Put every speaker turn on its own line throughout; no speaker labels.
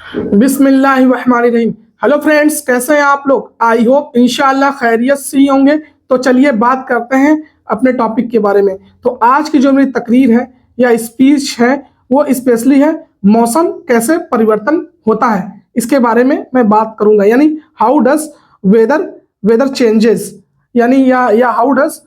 बिस्मिल्लाहिर्रहमानिर्रहीम। Hello friends, कैसे हैं आप लोग? आई होप इंशाअल्लाह खैरियत से ही होंगे। तो चलिए बात करते हैं अपने टॉपिक के बारे में। तो आज की जो मेरी तकरीर है या स्पीच है वो स्पेशली है मौसम कैसे परिवर्तन होता है, इसके बारे में मैं बात करूंगा। यानी how does weather weather changes, यानी या हाउ डज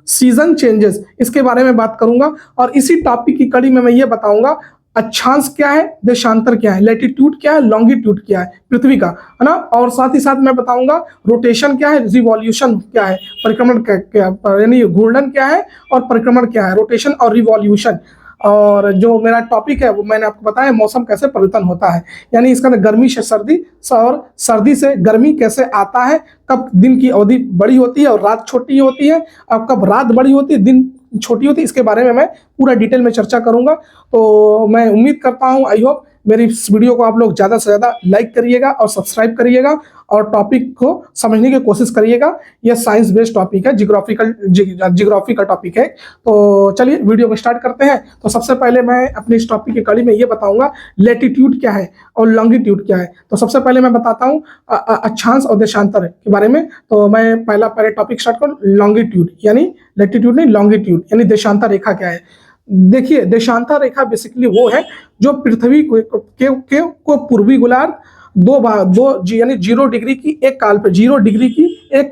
सीजन चेंजेस, इसके बारे में बात करूंगा। और इसी टॉपिक की कड़ी में मैं ये बताऊंगा अक्षांश क्या है, देशांतर क्या है, लैटिट्यूड क्या है, लॉन्गिट्यूड क्या है पृथ्वी का, है ना। और साथ ही साथ मैं बताऊंगा रोटेशन क्या है, रिवॉल्यूशन क्या है, परिक्रमण क्या यानी घूर्णन क्या है और परिक्रमण क्या है, रोटेशन और रिवॉल्यूशन। और जो मेरा टॉपिक है वो मैंने आपको बताया मौसम कैसे परिवर्तन होता है, यानी इसका गर्मी से सर्दी और सर्दी से गर्मी कैसे आता है, कब दिन की अवधि बड़ी होती है और रात छोटी होती है, और कब रात बड़ी होती है दिन छोटी होती है, इसके बारे में मैं पूरा डिटेल में चर्चा करूंगा। तो मैं उम्मीद करता हूं, आई होप मेरी इस वीडियो को आप लोग ज़्यादा से ज़्यादा लाइक करिएगा और सब्सक्राइब करिएगा और टॉपिक को समझने की कोशिश करिएगा। यह साइंस बेस्ड टॉपिक है, जियोग्राफी का टॉपिक है। तो चलिए वीडियो को स्टार्ट करते हैं। तो सबसे पहले मैं अपने इस टॉपिक की कड़ी में ये बताऊंगा लैटिट्यूड क्या है और लॉन्गिट्यूड क्या है। तो सबसे पहले मैं बताता हूँ अक्षांश और देशांतर के बारे में। तो मैं पहले टॉपिक स्टार्ट करूँ लॉन्गिट्यूड, यानी लैटिट्यूड नहीं लॉन्गिट्यूड, यानी देशांतर रेखा क्या है। देखिए देशांतर रेखा बेसिकली वो है जो पृथ्वी को पूर्वी गोलार्ध यानी 0 डिग्री की एक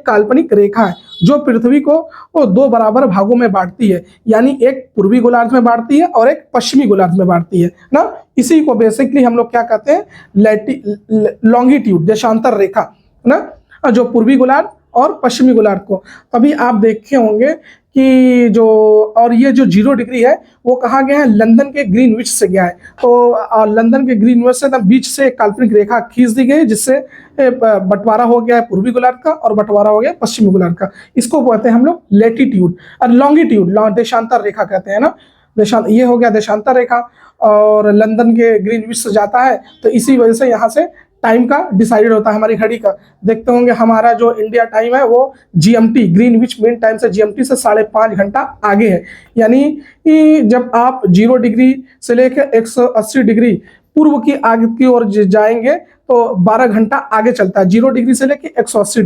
काल्पनिक रेखा है जो पृथ्वी को वो 2 बराबर भागों में बांटती है, यानी एक पूर्वी गोलार्ध में बांटती है और एक पश्चिमी गोलार्ध में बांटती है ना। इसी को बेसिकली हम लोग क्या कहते हैं, लॉन्गिट्यूड, देशांतर रेखा ना, जो पूर्वी गोलार्ध और पश्चिमी गोलार्ध को। तभी आप देखे होंगे कि और ये जो 0 डिग्री है वो कहाँ गया है, लंदन के ग्रीनविच से गया है। तो लंदन के ग्रीनविच से बीच से एक काल्पनिक रेखा खींच दी गई जिससे बंटवारा हो गया है पूर्वी गोलार्ध का और बंटवारा हो गया पश्चिमी गोलार्ध का। इसको कहते हैं हम लोग लैटिट्यूड। और लॉन्गिट्यूड देशांतर रेखा कहते हैं ना। ये हो गया देशांतर रेखा और लंदन के ग्रीनविच से जाता है, तो इसी वजह से यहाँ से टाइम का डिसाइडेड होता है हमारी घड़ी का। देखते होंगे हमारा जो इंडिया टाइम है वो जीएमटी ग्रीनविच मीन टाइम से जीएमटी से 5.5 घंटा आगे है। यानी जब आप 0 डिग्री से लेकर 180 डिग्री पूर्व की आगे की ओर जाएंगे तो 12 घंटा आगे चलता है, 0 डिग्री से लेकर 180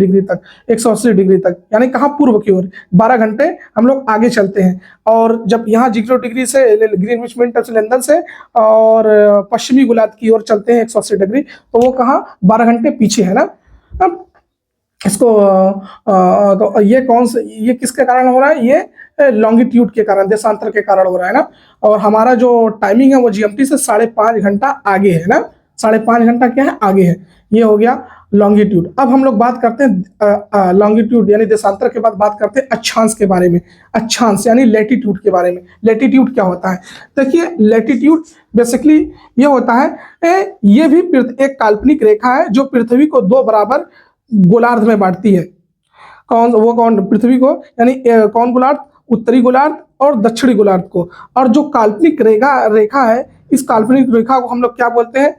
डिग्री तक, यानी कहाँ पूर्व की ओर 12 घंटे हम लोग आगे चलते हैं। और जब यहाँ 0 डिग्री से ग्रीनविच मीन टाइम से लंदन से और पश्चिमी गोलार्ध की ओर चलते हैं 180 डिग्री, तो वो कहाँ 12 घंटे पीछे है ना। अब इसको तो ये किसके कारण हो रहा है, ये लॉन्गिट्यूड के कारण, देशांतर के कारण हो रहा है ना। और हमारा जो टाइमिंग है वो जीएमटी से 5.5 घंटा आगे है ना, 5.5 घंटा क्या है, आगे है। ये हो गया लॉन्गिट्यूड। अब हम लोग बात करते हैं लॉन्गिट्यूड यानी देशांतर के बाद बात करते हैं अक्षांश के बारे में। अक्षांश यानी लैटिट्यूड के बारे में। लैटिट्यूड क्या होता है, देखिए लैटिट्यूड बेसिकली ये होता है, ये भी एक काल्पनिक रेखा है जो पृथ्वी को 2 बराबर गोलार्ध में बांटती है। कौन पृथ्वी को, यानी कौन गोलार्ध, उत्तरी गोलार्ध और दक्षिणी गोलार्ध को। और जो काल्पनिक रेखा है, इस काल्पनिक रेखा को हम लोग क्या बोलते हैं,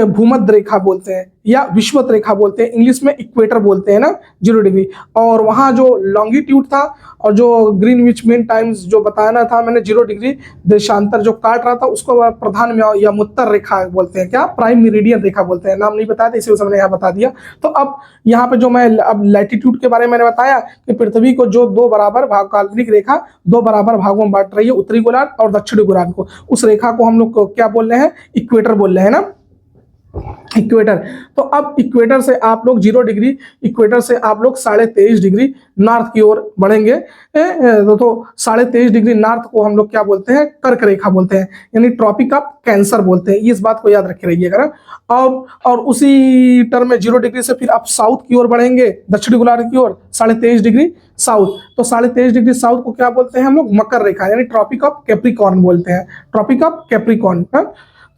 भूमध्य रेखा बोलते हैं या विषुवत रेखा बोलते हैं, इंग्लिश में इक्वेटर बोलते हैं ना, 0 डिग्री। और वहाँ जो लॉन्गिट्यूड था और जो ग्रीनविच मीन टाइम्स जो बताना था मैंने, 0 डिग्री देशांतर जो काट रहा था उसको प्रधान में या मुत्तर रेखा बोलते हैं, क्या प्राइम मेरिडियन रेखा बोलते हैं। नाम नहीं बताया था इसी वजह से मैंने यहाँ बता दिया। तो अब यहाँ पे जो मैं अब लैटिट्यूड के बारे में मैंने बताया कि पृथ्वी को जो 2 बराबर भाग, काल्पनिक रेखा 2 बराबर भागों में बांट रही है, उत्तरी गोलार्ध और दक्षिणी गोलार्ध को, उस रेखा को हम लोग क्या बोल रहे हैं, इक्वेटर बोल रहे हैं ना, इक्वेटर। तो अब इक्वेटर से आप लोग 0 डिग्री, इक्वेटर से आप लोग 23.5 डिग्री नॉर्थ की ओर बढ़ेंगे। तो 23.5 डिग्री नॉर्थ को हम लोग क्या बोलते हैं, कर्क रेखा बोलते हैं, यानी ट्रॉपिक ऑफ कैंसर बोलते हैं। इस बात को याद रखे रहिएगा ना। और उसी टर्म में 0 डिग्री से फिर आप साउथ की ओर बढ़ेंगे, दक्षिणी गोलार्ध की ओर 23.5 डिग्री साउथ। तो 23.5 डिग्री साउथ को क्या बोलते हैं हम लोग, मकर रेखा, यानी ट्रॉपिक ऑफ कैप्रिकॉर्न बोलते हैं, ट्रॉपिक ऑफ कैप्रिकॉर्न।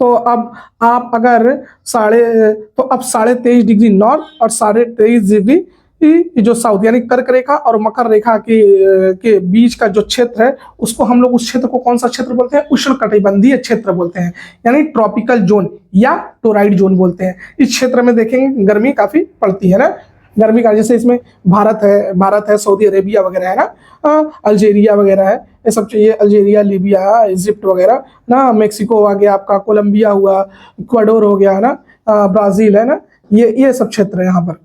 तो अब आप अगर अब 23.5 डिग्री नॉर्थ और 23.5 डिग्री जो साउथ, यानी कर्क रेखा और मकर रेखा के बीच का जो क्षेत्र है उसको हम लोग, उस क्षेत्र को कौन सा क्षेत्र बोलते हैं, उष्णकटिबंधीय क्षेत्र बोलते हैं, यानी ट्रॉपिकल जोन या टोराइड जोन बोलते हैं। इस क्षेत्र में देखेंगे गर्मी काफी पड़ती है ना, गर्मी का, जैसे इसमें भारत है, सऊदी अरेबिया वगैरह है ना, अल्जीरिया वगैरह है, ये सब चाहिए, अल्जीरिया, लीबिया, इजिप्ट वगैरह ना, मेक्सिको आ गया आपका, कोलंबिया हुआ, इक्वाडोर हो गया है ना, ब्राज़ील है ना, ये सब क्षेत्र है यहाँ पर।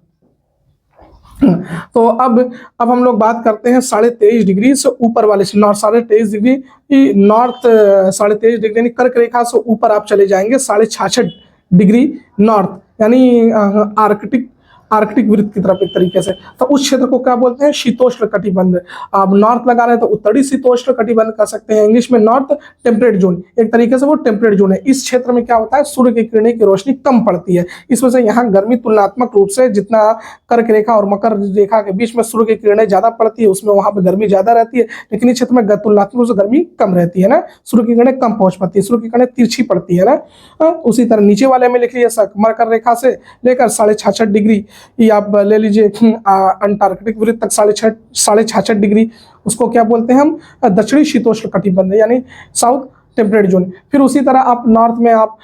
तो अब हम लोग बात करते हैं 23.5 डिग्री से ऊपर वाले से, नॉर्थ 23.5 डिग्री नॉर्थ, 23.5 डिग्री यानी कर्क रेखा से ऊपर आप चले जाएंगे 66.5 डिग्री नॉर्थ, यानी आर्कटिक आर्कटिक वृत्त की तरफ एक तरीके से। तो उस क्षेत्र को क्या बोलते हैं? शीतोष्ण कटिबंध। आप नॉर्थ लगा रहे हैं तो उत्तरी शीतोष्ण कटिबंध कर सकते हैं, इंग्लिश में नॉर्थ टेम्परेट जोन, एक तरीके से वो टेम्परेट जोन है। इस क्षेत्र में क्या होता है? सूर्य की किरणें की रोशनी कम पड़ती है, इस वजह से यहाँ गर्मी तुलनात्मक रूप से, जितना कर्क रेखा और मकर रेखा के बीच में सूर्य की किरणें ज्यादा पड़ती है उसमें वहां पर गर्मी ज्यादा रहती है, लेकिन इस क्षेत्र में तुलनात्मक रूप से गर्मी कम रहती है ना, सूर्य की किरणें कम पहुंच पाती है, सूर्य की किरणें तिरछी पड़ती है ना। उसी तरह नीचे वाले में लिख लीजिए, मकर रेखा से लेकर 66.5 डिग्री, ये आप ले लीजिए अंटार्कटिक वृत्त तक 66.5 डिग्री, उसको क्या बोलते हैं हम? दक्षिणी शीतोष्ण कटिबंध, यानी साउथ टेम्परेट जोन। फिर उसी तरह आप नॉर्थ में आप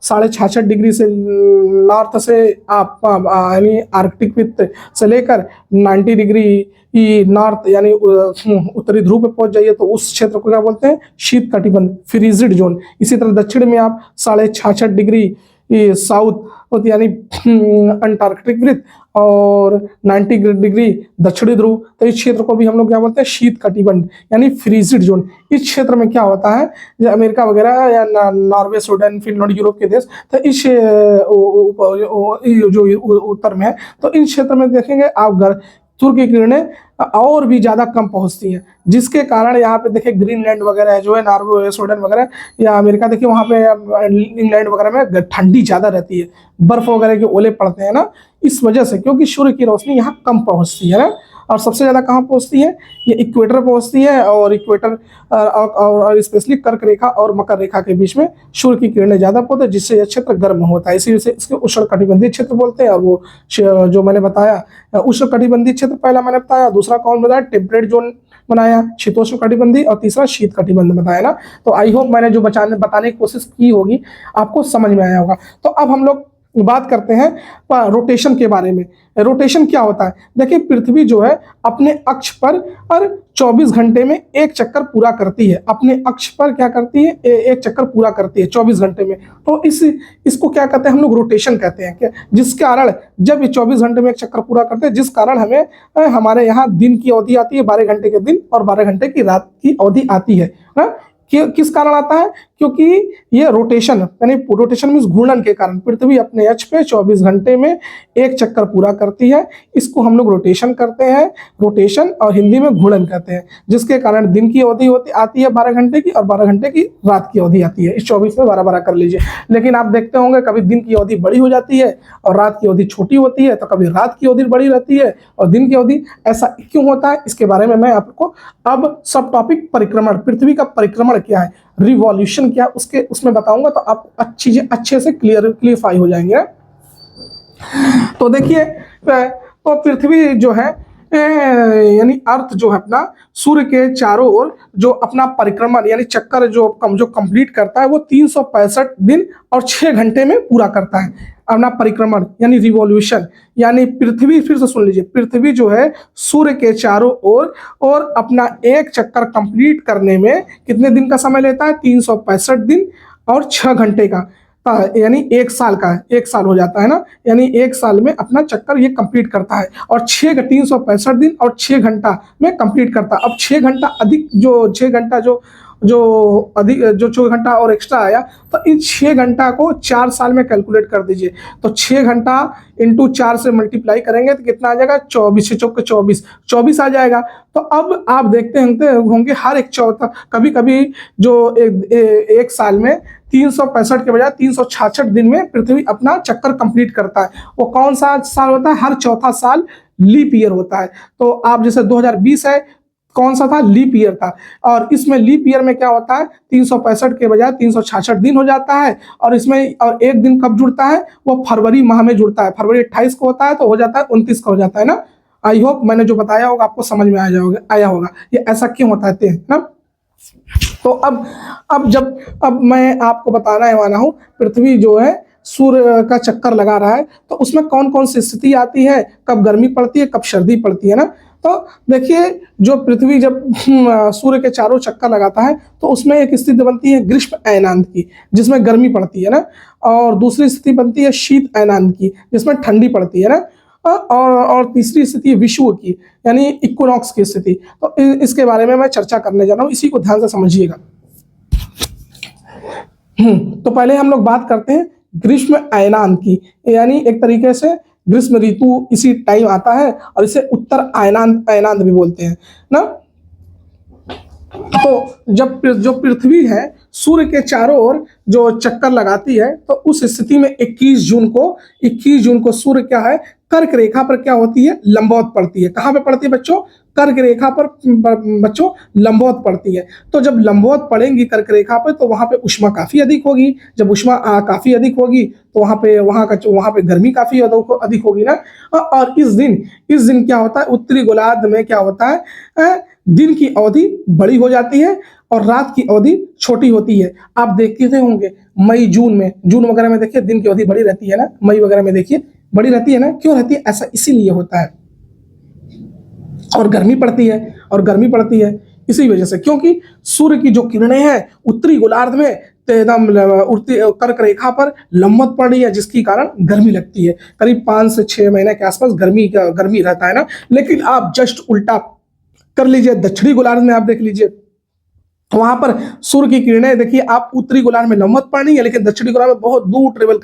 66.5 डिग्री से नॉर्थ से आप यानी आर्कटिक वृत्त से लेकर 90 डिग्री नॉर्थ यानी उत्तरी ध्रुव पे पहुंच जाइए तो उस क्षेत्र को क्या बोलते हैं? शीत कटिबंध, फ्रीजिड जोन। इसी तरह दक्षिण में आप 66.5 डिग्री साउथ यानी अंटार्कटिक वृत्त और 90 डिग्री दक्षिणी ध्रुव, तो इस क्षेत्र को भी हम लोग क्या बोलते हैं? शीत कटिबंध यानी फ्रीजिड जोन। इस क्षेत्र में क्या होता है, जो अमेरिका वगैरह या नॉर्वे, स्वीडन, फिनलैंड, यूरोप के देश, तो इस जो उत्तर में है, तो इन क्षेत्र में देखेंगे आप सूर्य की किरणें और भी ज्यादा कम पहुंचती हैं, जिसके कारण यहाँ पे देखिए ग्रीनलैंड वगैरह है जो है, नॉर्वे, स्वीडन वगैरह या अमेरिका, देखिए वहाँ पे इंग्लैंड वगैरह में ठंडी ज्यादा रहती है, बर्फ वगैरह के ओले पड़ते हैं ना, इस वजह से, क्योंकि सूर्य की रोशनी यहाँ कम पहुँचती है ना। और सबसे ज़्यादा कहाँ पहुँचती है? ये इक्वेटर पहुँचती है, और इक्वेटर और स्पेशली कर्क रेखा और मकर रेखा के बीच में सूर्य की किरणें ज़्यादा पहुँचती है, जिससे यह क्षेत्र गर्म होता है, इसी वजह से इसके उष्णकटिबंधीय क्षेत्र बोलते हैं। और वो जो मैंने बताया उष्णकटिबंधीय क्षेत्र पहला मैंने बताया, दूसरा कौन बताया? टेम्परेट जोन बनाया, शीतोष्ण कटिबंधी, और तीसरा शीत कटिबंध बताया ना। तो आई होप मैंने जो बताने की कोशिश की होगी आपको समझ में आया होगा। तो अब हम लोग बात करते हैं रोटेशन के बारे में। रोटेशन क्या होता है? देखिए पृथ्वी जो है अपने अक्ष पर 24 घंटे में एक चक्कर पूरा करती है, अपने अक्ष पर क्या करती है? एक चक्कर पूरा करती है 24 घंटे में। तो इसको क्या कहते हैं हम लोग? रोटेशन कहते हैं। क्या? जिस कारण जब ये 24 घंटे में एक चक्कर पूरा करते हैं, जिस कारण हमें हमारे यहाँ दिन की अवधि आती है, 12 घंटे के दिन और 12 घंटे की रात की अवधि आती है ना। किस कारण आता है? क्योंकि ये रोटेशन यानी रोटेशन मीन्स घूर्णन के कारण पृथ्वी अपने अक्ष पे 24 घंटे में एक चक्कर पूरा करती है, इसको हम लोग रोटेशन करते हैं, रोटेशन और हिंदी में घूर्णन कहते हैं, जिसके कारण दिन की अवधि आती है 12 घंटे की और 12 घंटे की रात की अवधि आती है। इस 24 में 12 कर लीजिए। लेकिन आप देखते होंगे कभी दिन की अवधि बड़ी हो जाती है और रात की अवधि छोटी होती है, तो कभी रात की अवधि बड़ी रहती है और दिन की अवधि, ऐसा क्यों होता है? इसके बारे में मैं आपको अब सब टॉपिक परिक्रमण, पृथ्वी का परिक्रमण क्या है, रिवॉल्यूशन क्या, उसमें बताऊंगा, तो आप चीजें अच्छे से क्लियरफाई हो जाएंगे। तो देखिए, तो पृथ्वी जो है यानी अर्थ जो है अपना सूर्य के चारों ओर जो अपना परिक्रमण यानी चक्कर जो कंप्लीट करता है, वो 365 दिन और 6 घंटे में पूरा करता है अपना परिक्रमण यानी रिवॉल्यूशन। यानी पृथ्वी, फिर से सुन लीजिए, पृथ्वी जो है सूर्य के चारों ओर और अपना एक चक्कर कंप्लीट करने में कितने दिन का समय लेता है? 365 दिन और 6 घंटे का, यानी एक साल का, एक साल हो जाता है ना, यानी एक साल में अपना चक्कर ये कंप्लीट करता है और 365 दिन और 6 घंटा में कंप्लीट करता है। अब 6 घंटा अधिक, जो 6 घंटा जो अधिक, जो 6 घंटा और एक्स्ट्रा आया, तो इन 6 घंटा को 4 साल में कैलकुलेट कर दीजिए। तो 6 घंटा इंटू 4 से मल्टीप्लाई करेंगे तो कितना आ जाएगा? 24 से 24 आ जाएगा। तो अब आप देखते होंगे हर एक चौथा, कभी कभी जो एक साल में 365 के बजाय 366 दिन में पृथ्वी अपना चक्कर कंप्लीट करता है। वो कौन सा साल होता है? हर चौथा साल लीप ईयर होता है। तो आप जैसे 2020 है, कौन सा था? लीप ईयर था। और इसमें लीप ईयर में क्या होता है? 365 के बजाय 366 दिन हो जाता है। और इसमें और एक दिन कब जुड़ता है? वो फरवरी माह में जुड़ता है, फरवरी 28 को होता है, तो हो जाता है 29 का हो जाता है ना। आई होप मैंने जो बताया होगा आपको समझ में आया होगा ये ऐसा क्यों होता है ना। तो अब मैं आपको बताने वाला हूँ, पृथ्वी जो है सूर्य का चक्कर लगा रहा है, तो उसमें कौन कौन सी स्थिति आती है, कब गर्मी पड़ती है, कब सर्दी पड़ती है ना। तो देखिए, जो पृथ्वी जब सूर्य के चारों चक्कर लगाता है तो उसमें एक स्थिति बनती है ग्रीष्म अयनांत की, जिसमें गर्मी पड़ती है ना, और दूसरी स्थिति बनती है शीत अयनांत की, जिसमें ठंडी पड़ती है ना, और तीसरी स्थिति है विषुव की, यानी इक्विनॉक्स की स्थिति। तो इसके बारे में मैं चर्चा करने जा रहा हूँ, इसी को ध्यान से समझिएगा। तो पहले हम लोग बात करते हैं ग्रीष्म अयनांत की, यानी एक तरीके से ग्रीष्म ऋतु इसी टाइम आता है और इसे उत्तर अयनांत अयनांत भी बोलते हैं ना। तो जब जो पृथ्वी है सूर्य के चारों ओर जो चक्कर लगाती है, तो उस स्थिति में 21 जून को सूर्य क्या है, कर्क रेखा पर क्या होती है, लंबवत पड़ती है। कहाँ पे पड़ती है बच्चों, कर्क रेखा पर बच्चों लंबवत पड़ती है। तो जब लंबवत पड़ेंगी कर्क रेखा पर तो वहां पे उष्मा काफी अधिक होगी। जब उष्मा काफी अधिक होगी तो वहां पे गर्मी काफी अधिक होगी ना। और इस दिन क्या होता है, उत्तरी गोलार्ध में क्या होता है, दिन की अवधि बड़ी हो जाती है और रात की अवधि छोटी होती है। आप देखते होंगे मई जून वगैरह में देखिए दिन की अवधि बड़ी रहती है ना, मई वगैरह में देखिए बड़ी रहती है ना। क्यों रहती है, ऐसा इसीलिए होता है। और गर्मी पड़ती है इसी वजह से, क्योंकि सूर्य की जो किरणें हैं उत्तरी गोलार्ध में एकदम कर्क रेखा पर लंबवत पड़ रही है, जिसके कारण गर्मी लगती है। करीब 5 से 6 महीने के आसपास गर्मी रहता है ना। लेकिन आप जस्ट उल्टा कर लीजिए, दक्षिणी गोलार्ध में आप देख लीजिए, वहां पर सूर्य की किरणें देखिए, आप उत्तरी गोलार्ध में लंबवत पड़ रही है, लेकिन दक्षिणी गोलार्ध में बहुत दूर ट्रेवल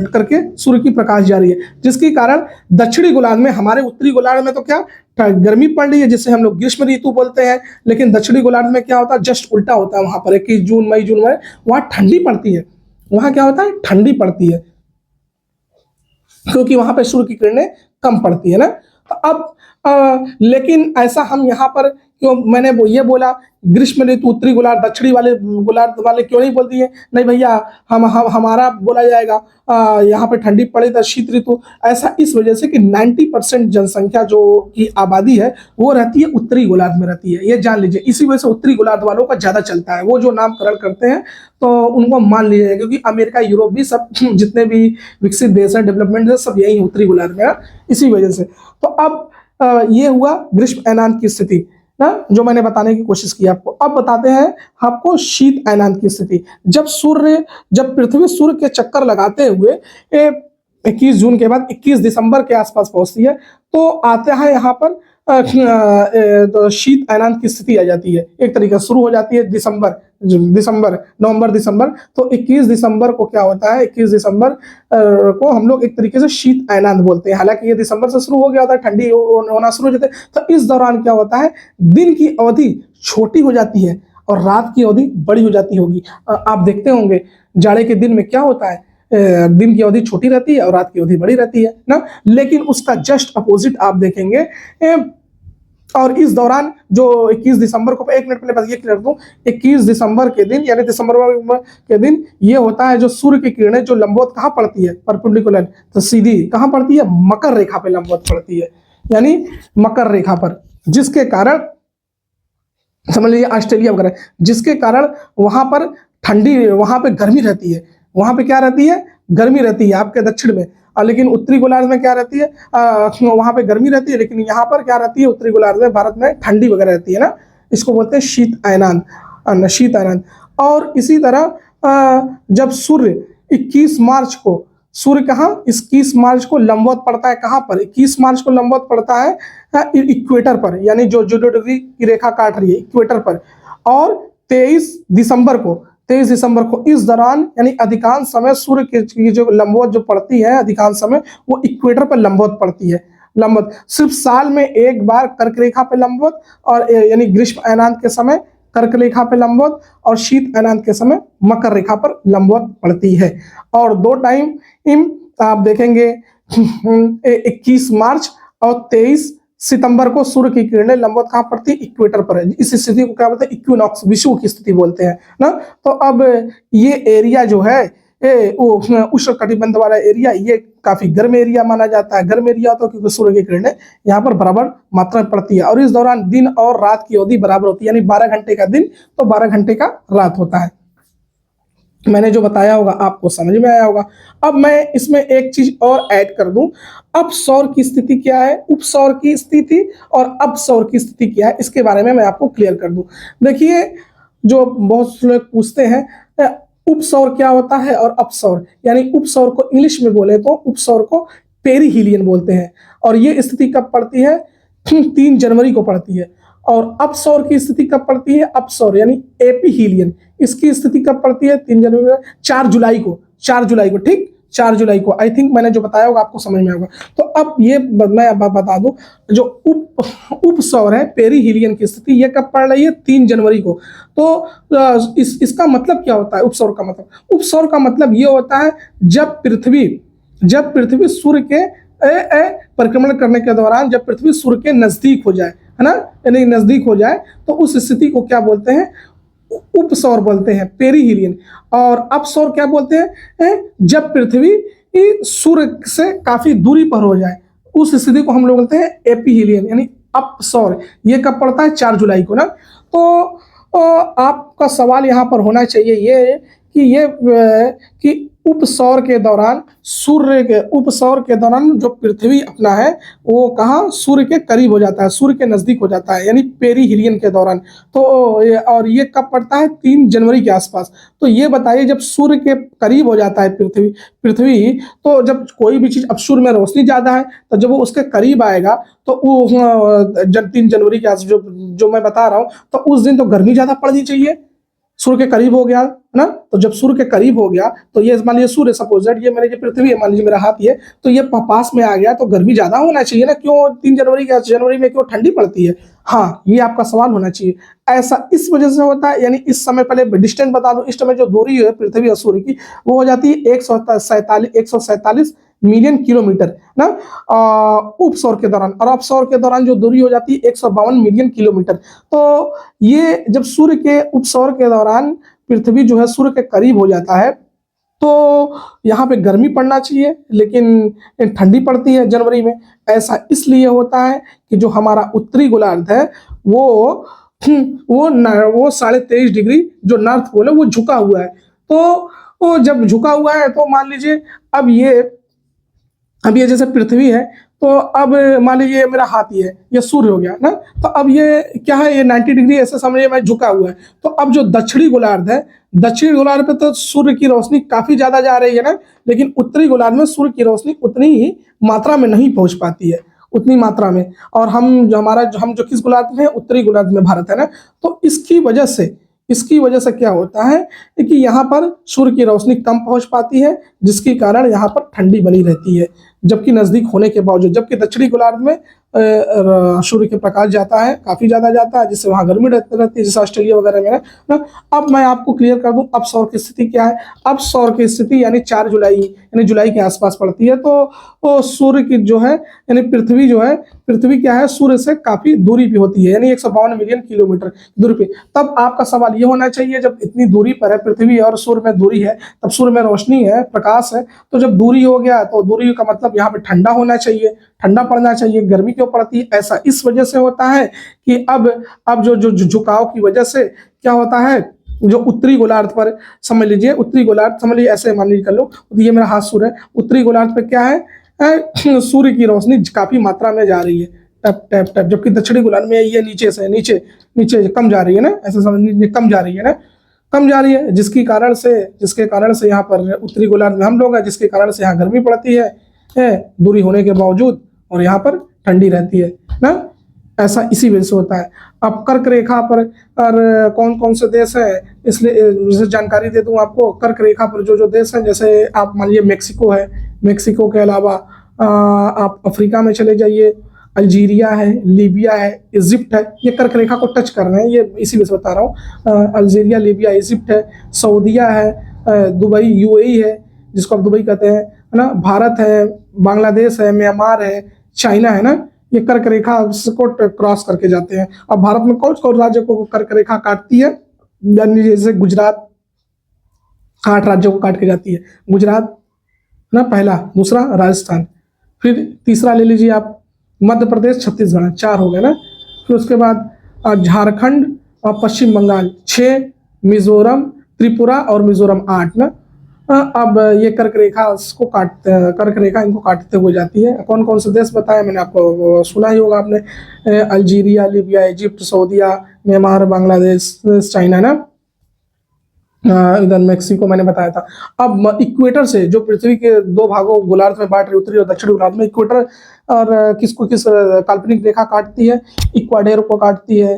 करके सूर्य की प्रकाश जा रही है, जिसके कारण दक्षिणी गोलार्ध में, हमारे उत्तरी गोलार्ध में तो क्या गर्मी पड़ रही है जिसे हम लोग ग्रीष्म ऋतु बोलते हैं, लेकिन दक्षिणी गोलार्ध में क्या होता है, जस्ट उल्टा होता है। वहां पर 21 मई जून में वहां ठंडी पड़ती है, वहां क्या होता है, ठंडी पड़ती है, क्योंकि वहां पर सूर्य की किरणें कम पड़ती है ना। तो अब लेकिन ऐसा हम यहाँ पर क्यों, मैंने ये बोला ग्रीष्म ऋतु उत्तरी गोलार्ध दक्षिणी गोलार्ध वाले क्यों नहीं बोल दिए, नहीं भैया हमारा बोला जाएगा यहाँ पे ठंडी पड़े तो शीत ऋतु। ऐसा इस वजह से कि 90% जनसंख्या जो की आबादी है वो रहती है उत्तरी गोलार्ध में रहती है, ये जान लीजिए। इसी वजह से उत्तरी गोलार्ध वालों का ज्यादा चलता है, वो जो नामकरण करते हैं तो उनको मान लीजिए, क्योंकि अमेरिका यूरोप भी सब जितने भी विकसित देश है, डेवलपमेंट देश, सब यही उत्तरी गोलार्ध में है, इसी वजह से। तो अब ये हुआ ग्रीष्म अयनांत की स्थिति ना, जो मैंने बताने की कोशिश की आपको। अब बताते हैं आपको शीत अयनांत की स्थिति। जब पृथ्वी सूर्य के चक्कर लगाते हुए 21 जून के बाद 21 दिसंबर के आसपास पहुंचती है, तो आते हैं यहाँ पर तो शीत अयनांत की स्थिति आ जाती है। एक तरीके से शुरू हो जाती है नवंबर दिसंबर। तो 21 दिसंबर को क्या होता है, 21 दिसंबर को हम लोग एक तरीके से शीत अयनांत बोलते हैं। हालांकि ये दिसंबर से शुरू हो गया होता है, ठंडी होना शुरू हो जाती है। तो इस दौरान क्या होता है, दिन की अवधि छोटी हो जाती है और रात की अवधि बड़ी हो जाती होगी। आप देखते होंगे जाड़े के दिन में क्या होता है, दिन की अवधि छोटी रहती है और रात की अवधि बड़ी रहती है ना। लेकिन उसका जस्ट अपोजिट आप देखेंगे। और इस दौरान जो 21 दिसंबर को, एक मिनट पहले बस ये क्लियर दूं, 21 दिसंबर के दिन यानी दिसंबर के दिन ये होता है, जो सूर्य की किरणें जो लंबवत कहाँ पड़ती है, परपेंडिकुलर, तो सीधी कहाँ पड़ती है, मकर रेखा पे लंबवत पड़ती है, यानी मकर रेखा पर, जिसके कारण समझ लीजिए ऑस्ट्रेलिया वगैरह, जिसके कारण वहां पर वहां पे गर्मी रहती है, वहां पे क्या रहती है, गर्मी रहती है आपके दक्षिण में। लेकिन उत्तरी गोलार्ध में क्या रहती है, वहां पे गर्मी रहती है, लेकिन यहाँ पर क्या रहती है, उत्तरी गोलार्ध में, भारत में ठंडी वगैरह रहती है ना। इसको बोलते हैं शीत अयनांत। और इसी तरह जब सूर्य 21 मार्च को, सूर्य कहाँ, 21 मार्च को लंबवत पड़ता है, कहाँ पर, 21 मार्च को लंबवत पड़ता है इक्वेटर पर, यानी जो 0 डिग्री की रेखा काट रही है इक्वेटर पर। और 23 दिसंबर को इस दौरान, यानी अधिकांश समय सूर्य की जो लंबवत जो पड़ती है, अधिकांश समय वो इक्वेटर पर लंबवत पड़ती है। लंबवत सिर्फ साल में एक बार कर्क रेखा पे लंबवत, और यानी ग्रीष्म अयनांत के समय कर्क रेखा पे लंबवत, और शीत अयनांत के समय मकर रेखा पर लंबवत पड़ती है। और 2 टाइम आप देखेंगे 21 मार्च और 23 सितंबर को सूर्य की किरणें लंबवत कहाँ पड़ती है, इक्वेटर पर है। इस स्थिति को क्या बोलते हैं, इक्विनॉक्स, विषुव की स्थिति बोलते हैं ना। तो अब ये एरिया जो है, उष्ण कटिबंध वाला एरिया, ये काफी गर्म एरिया माना जाता है। गर्म एरिया होता है क्योंकि सूर्य की किरणें यहाँ पर बराबर मात्रा में पड़ती है, और इस दौरान दिन और रात की अवधि बराबर होती है, यानी 12 घंटे का दिन तो 12 घंटे का रात होता है। मैंने जो बताया होगा आपको समझ में आया होगा। अब मैं इसमें एक चीज और ऐड कर दूं, अपसौर की स्थिति क्या है, उपसौर की स्थिति और अपसौर की स्थिति क्या है, इसके बारे में मैं आपको क्लियर कर दूं। देखिए, जो बहुत से लोग पूछते हैं उपसौर क्या होता है और अपसौर, यानी उपसौर को इंग्लिश में बोले तो उपसौर को पेरीहीलियन बोलते हैं, और ये स्थिति कब पड़ती है, 3 जनवरी को पड़ती है। और अपसौर की स्थिति कब पड़ती है, अपसौर यानी एपीहीलियन, इसकी स्थिति कब पड़ती है, 3 जनवरी, 4 जुलाई को, 4 जुलाई को, ठीक, 4 जुलाई को। आई थिंक मैंने जो बताया होगा आपको समझ में आएगा। तो अब ये मैं अब बता दूं, जो उपसौर है पेरीहीलियन की स्थिति, ये कब पड़ रही है, 3 जनवरी को। तो इसका मतलब क्या होता है उपसौर का मतलब, उपसौर का मतलब ये होता है जब पृथ्वी सूर्य के परिक्रमण करने के दौरान, जब पृथ्वी सूर्य के नजदीक हो जाए, है ना, यानी नजदीक हो जाए, तो उस स्थिति को क्या बोलते हैं, उपसौर बोलते हैं, पेरीहीलियन। और अपसौर क्या बोलते हैं, जब पृथ्वी सूर्य से काफी दूरी पर हो जाए, उस स्थिति को हम लोग बोलते हैं एपीहीलियन, यानी अपसौर। ये कब पड़ता है, 4 जुलाई को ना। तो आपका सवाल यहाँ पर होना चाहिए ये कि उपसौर के दौरान, उपसौर के दौरान जो पृथ्वी अपना है वो कहाँ, सूर्य के करीब हो जाता है, सूर्य के नजदीक हो जाता है, यानी पेरीहीलियन के दौरान। तो और ये कब पड़ता है, 3 जनवरी के आसपास। तो ये बताइए, जब सूर्य के करीब हो जाता है पृथ्वी, तो जब कोई भी चीज, अब सूर्य में रोशनी ज्यादा है, तो जब वो उसके करीब आएगा, तो वो जब 3 जनवरी के आस जो मैं बता रहा हूँ, तो उस दिन तो गर्मी ज्यादा पड़नी चाहिए, सूर्य के करीब हो गया ना। तो जब सूर्य के करीब हो गया, तो ये मान लीजिए सूर्य, सपोजेड ये मेरी पृथ्वी है, मान लीजिए मेरा हाथ ये, तो ये पास में आ गया, तो गर्मी ज्यादा होना चाहिए ना। क्यों 3 जनवरी में क्यों ठंडी पड़ती है, हाँ, ये आपका सवाल होना चाहिए। ऐसा इस वजह से होता है, यानी इस समय, पहले डिस्टेंस बता दो, इस समय जो दूरी है पृथ्वी और सूर्य की, वो हो जाती है 147 मिलियन किलोमीटर ना, उपसौर के दौरान। और अपसौर के दौरान जो दूरी हो जाती है 152 मिलियन किलोमीटर। तो ये जब सूर्य के उपसौर के दौरान पृथ्वी जो है सूर्य के करीब हो जाता है, तो यहाँ पे गर्मी पड़ना चाहिए, लेकिन ठंडी पड़ती है जनवरी में। ऐसा इसलिए होता है कि जो हमारा उत्तरी गोलार्ध है वो 23.5 डिग्री जो नॉर्थ पोल है वो झुका हुआ है। तो वो जब झुका हुआ है, तो मान लीजिए अब ये जैसे पृथ्वी है, तो अब मान लीजिए मेरा हाथ ये है, ये सूर्य हो गया ना। तो अब ये क्या है, ये 90 डिग्री ऐसे समझिए मैं झुका हुआ है। तो अब जो दक्षिणी गोलार्ध है, दक्षिणी गोलार्ध पे तो सूर्य की रोशनी काफी ज्यादा जा रही है ना, लेकिन उत्तरी गोलार्ध में सूर्य की रोशनी उतनी ही मात्रा में नहीं पहुंच पाती है, उतनी मात्रा में। और हम जो किस गोलार्ध में है, उत्तरी गोलार्ध में भारत है ना। तो इसकी वजह से क्या होता है कि यहाँ पर सूर्य की रोशनी कम पहुंच पाती है, जिसके कारण यहाँ पर ठंडी बनी रहती है, जबकि नजदीक होने के बावजूद। जबकि दक्षिणी गोलार्ध में सूर्य के प्रकाश जाता है, काफी ज्यादा जाता है, जिससे वहां गर्मी रहती है, जैसे ऑस्ट्रेलिया वगैरह में ना। अब मैं आपको क्लियर कर दूं अपसौर की स्थिति क्या है। अपसौर की स्थिति यानी 4 जुलाई, यानी जुलाई के आसपास पड़ती है। तो सूर्य की जो है, यानी पृथ्वी क्या है, सूर्य से काफी दूरी पे होती है, यानी 152 मिलियन किलोमीटर दूरी पे। तब आपका सवाल ये होना चाहिए, जब इतनी दूरी पर है पृथ्वी और सूर्य में दूरी है, तब सूर्य में रोशनी है, प्रकाश है, तो जब दूरी हो गया, तो दूरी का मतलब यहाँ पे ठंडा होना चाहिए, ठंडा पड़ना चाहिए। गर्मी क्यों पड़ती है, ऐसा इस वजह से होता है कि अब जो झुकाव की वजह से क्या होता है, जो उत्तरी गोलार्ध पर समझ लीजिए, उत्तरी गोलार्ध समझ लीजिए, ऐसे मान लीजिए कर लो, ये मेरा हाथ सूर्य है, उत्तरी गोलार्ध पे क्या है, सूर्य की रोशनी काफी मात्रा में जा रही है, टप टप टप, जबकि दक्षिणी गोलार्ध में ये नीचे से नीचे कम जा रही है ना, ऐसे समझ लीजिए कम जा रही है ना, कम जा रही है, जिसके कारण से यहाँ पर उत्तरी गोलार्ध में हम लोग हैं, जिसके कारण से यहाँ गर्मी पड़ती है दूरी होने के बावजूद, और यहाँ पर ठंडी रहती है ना। ऐसा इसी वजह से होता है। अब कर्क रेखा पर कौन कौन से देश है, इसलिए जैसे जानकारी दे दूं आपको। कर्क रेखा पर जो देश है, जैसे आप मान लीजिए मेक्सिको है, मेक्सिको के अलावा आप अफ्रीका में चले जाइए, अल्जीरिया है, लीबिया है, इजिप्ट है, ये कर्क रेखा को टच कर रहे हैं, ये इसी वजह से बता रहा हूँ। अल्जीरिया, लीबिया, इजिप्ट है, सऊदिया है, दुबई, यूएई है, जिसको आप दुबई कहते हैं, है ना, भारत है, बांग्लादेश है, म्यांमार है, चाइना है ना। ये कर्क रेखा को क्रॉस करके जाते हैं। अब भारत में कौन कौन राज्य को कर्क रेखा काटती है, जैसे गुजरात 8 राज्यों को काट के जाती है, गुजरात ना पहला, दूसरा राजस्थान, फिर तीसरा ले लीजिए आप मध्य प्रदेश, छत्तीसगढ़, 4 हो गए ना। फिर उसके बाद झारखंड और पश्चिम बंगाल 6, मिजोरम, त्रिपुरा और मिजोरम 8 ना। अब ये कर्क रेखा इनको काटते हुए जाती है। कौन कौन से देश बताया मैंने आपको, सुना ही होगा आपने, अल्जीरिया, लीबिया, इजिप्ट, सऊदीया, म्यांमार, बांग्लादेश, चाइना ना, इधर मेक्सिको मैंने बताया था। अब इक्वेटर से जो पृथ्वी के दो भागों गोलार्ध में बांट रही, उत्तरी और दक्षिणी गोलार्ध में, इक्वेटर और किस काल्पनिक रेखा काटती है, इक्वाडोर को काटती है।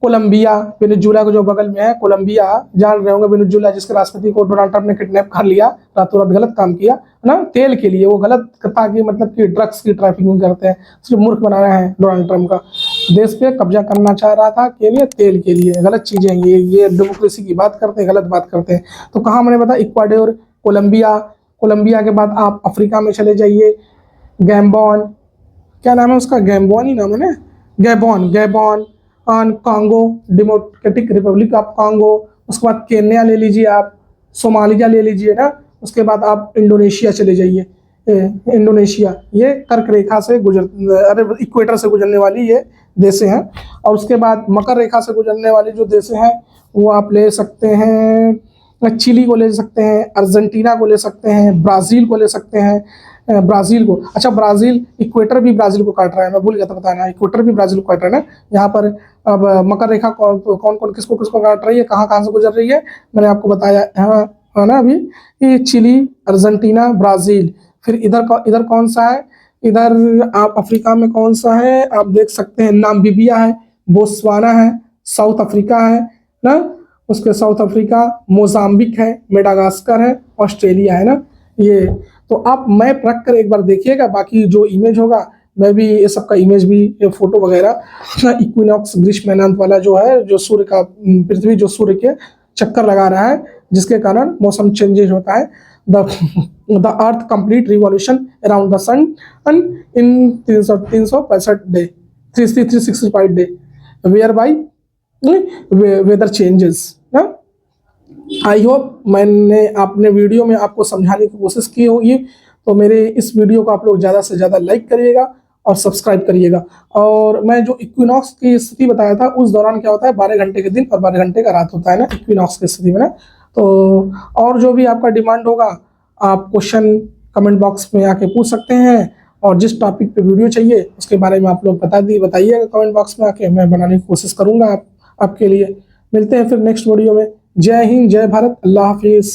कोलंबिया, वेनेजुला को जो बगल में है, कोलंबिया जान रहे होंगे, वेनेजुला जिसके राष्ट्रपति को डोनाल्ड ट्रंप ने किडनैप कर लिया, रातों रात गलत काम किया है ना, तेल के लिए। वो गलत ताकि मतलब कि ड्रग्स की ट्रैफिकिंग करते हैं, सिर्फ मूर्ख बनाना है डोनाल्ड ट्रंप का। देश पे कब्जा करना चाह रहा था के लिए, तेल के लिए। गलत चीजें ये डेमोक्रेसी की बात करते हैं, गलत बात करते हैं। तो कहाँ मैंने बताया, इक्वाडोर, कोलंबिया। कोलंबिया के बाद आप अफ्रीका में चले जाइए, गैम्बॉन, क्या नाम है उसका, गैम्बॉन ही नाम है ना, Gabon Congo, democratic Republic of Congo. उसके बाद केन्या ले लीजिए आप, सोमालिया ले लीजिए ना। उसके बाद आप इंडोनेशिया चले जाइए, इंडोनेशिया। ये कर्क रेखा से इक्वेटर से गुजरने वाली ये देश हैं। और उसके बाद मकर रेखा से गुजरने वाली जो देश हैं वो आप ले सकते हैं, चिली को ले सकते हैं, अर्जेंटीना को ले सकते हैं, ब्राज़ील को ले सकते हैं। ब्राज़ील को, अच्छा ब्राज़ील, इक्वेटर भी ब्राज़ील को काट रहा है, मैं भूल गया था बताना, इक्वेटर भी ब्राज़ील को काट रहा है ना यहाँ पर। अब मकर रेखा कौन कौन किसको किसको काट रही है, कहाँ कहाँ से गुजर रही है, मैंने आपको बताया है ना अभी। ये चिली, अर्जेंटीना, ब्राज़ील। फिर इधर कौन सा है, इधर आप अफ्रीका में कौन सा है आप देख सकते हैं, नामीबिया है, बोत्सवाना है, साउथ अफ्रीका है ना, उसके साउथ अफ्रीका, मोजाम्बिक है, मेडागास्कर है, ऑस्ट्रेलिया है ना। ये तो आप मैप रख कर एक बार देखिएगा, बाकी जो इमेज होगा मैं भी ये सबका इमेज भी, ये फोटो वगैरह, इक्विनॉक्स ग्रीष्म मेनांत वाला जो है, जो सूर्य का, पृथ्वी जो सूर्य के चक्कर लगा रहा है, जिसके कारण मौसम चेंजेज होता है। The earth complete revolution around the sun in 365 day, 365 day, whereby weather changes ना। आई होप मैंने अपने वीडियो में आपको समझाने की कोशिश की होगी। तो मेरे इस वीडियो को आप लोग ज़्यादा से ज़्यादा लाइक करिएगा और सब्सक्राइब करिएगा। और मैं जो इक्विनॉक्स की स्थिति बताया था, उस दौरान क्या होता है, 12 घंटे के दिन और 12 घंटे का रात होता है ना इक्विनॉक्स की स्थिति में ना। तो और जो भी आपका डिमांड होगा, आप क्वेश्चन कमेंट बॉक्स में आके पूछ सकते हैं। और जिस टॉपिक पे वीडियो चाहिए उसके बारे में आप लोग बताइएगा कमेंट बॉक्स में आके, मैं बनाने की कोशिश करूँगा आपके लिए। मिलते हैं फिर नेक्स्ट वीडियो में। जय हिंद, जय भारत, अल्लाह हाफिज़।